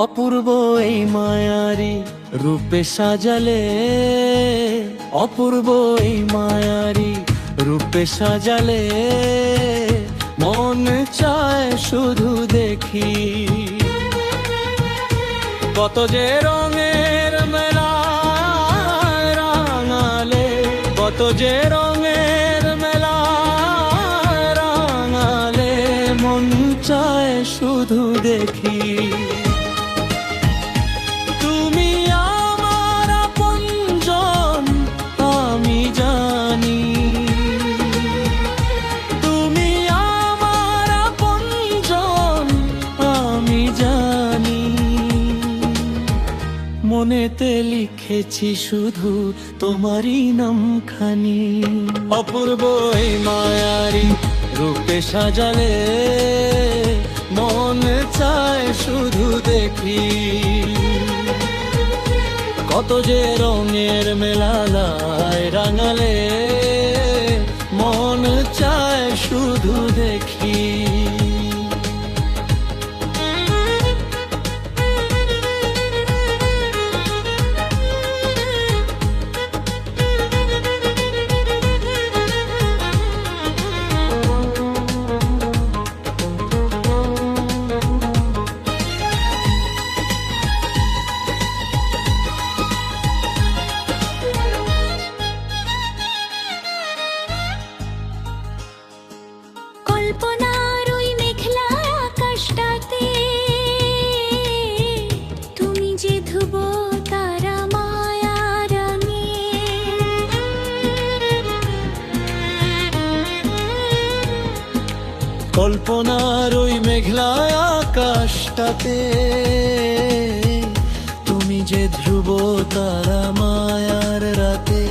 অপূর্ব এই মায়ারি রূপে সাজালে, অপূর্ব এই মায়ারি রূপে সাজালে, মন চায় শুধু দেখি। কত যে রঙের মেলা রাঙালে, কত যে রঙের মেলা রাঙালে, মন চায় শুধু দেখি। তুমি আমার আপনজন আমি জানি, তুমি আমার আপনজন আমি জানি। মনেতে লিখেছি শুধু তোমারই নামখানি। অপূর্ব এই মায়ারি রূপে সাজালে, মন চায় শুধু দেখি। কত যে রঙের মেলালায় রাঙালে, মন চায় শুধু দেখি। কল্পনার ওই মেঘলা আকাশটাতে তুমি যে ধ্রুব তারা মায়ার রঙে। কল্পনার ওই মেঘলা আকাশটাতে তুমি যে ধ্রুব তারা মায়ার রাতে।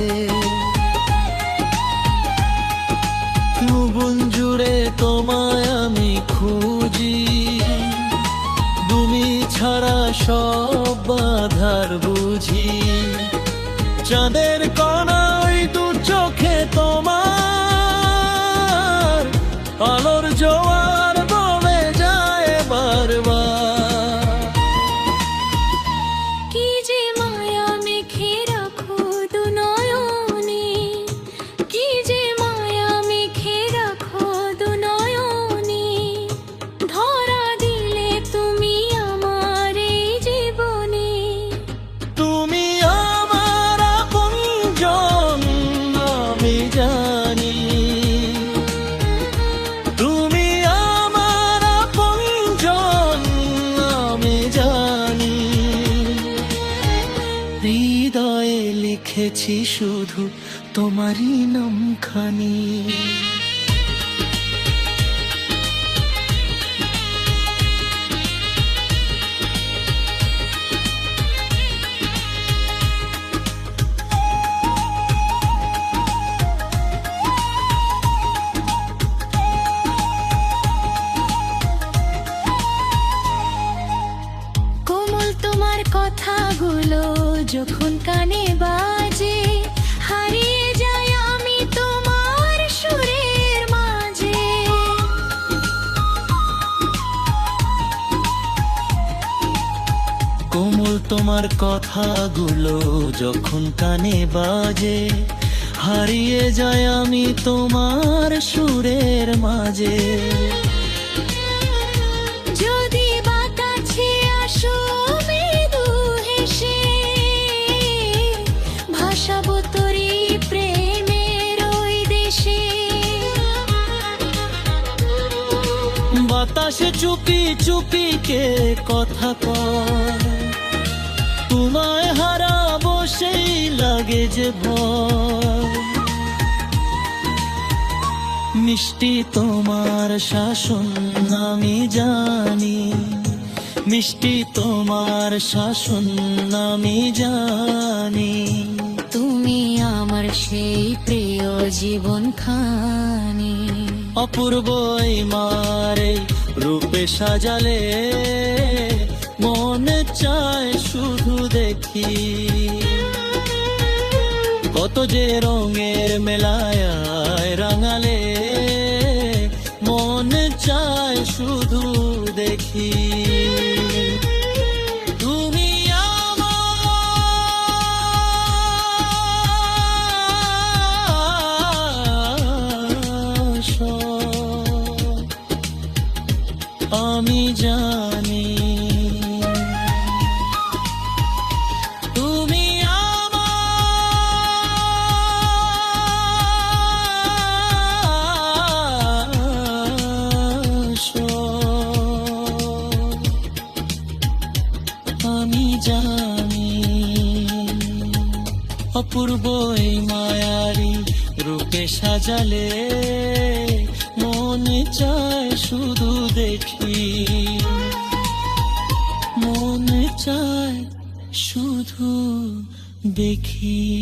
ভুবন জুড়ে তোমায় আমি খুঁজি, তুমি ছাড়া সব বাধার বুঝি। চাঁদের কণা ওই দু চোখে তোমার, আলোর জোয়ার বলে যায় বারবার। কি যে মায়া মেখে রাখো দু নয়নে, কি যে মায়া মেখে রাখো দু নয়নে। ধরা দিলে তুমি আমার এই জীবনে। তুমি আমার আপনজন আমি জানি, তুমি আমার আপনজন আমি জানি। হৃদয়ে লিখেছি শুধু তোমারই নামখানি। কোমল তোমার কথাগুলো যখন কানে বাজে, হারিয়ে যাই আমি তোমার সুরের মাঝে। কোমল তোমার কথাগুলো যখন কানে বাজে, হারিয়ে যায় আমি তোমার সুরের মাঝে। যদি বা কাছে আসো মৃদু হেসে, ভাসাবো তোরি প্রেমের ওই দেশে। বাতাসে চুপি চুপি কে কথা কয়, তোমায় হারাবো সেই লাগে যে ভয়। মিষ্টি তোমার শাসন আমি জানি, মিষ্টি তোমার শাসন আমি জানি। তুমি আমার সেই প্রিয় জীবন খানি। অপূর্ব এই মারে রূপে সাজালে, মন চায় শুধু দেখি। কত যে রঙের মেলায় রাঙালে, মন চায় শুধু দেখি। আমি জানি তুমি আমার সব। আমি জানি অপূর্ব এই মায়ারি রূপে সাজালে মনে চায় শুধু দেখি, মনে চায় শুধু দেখি।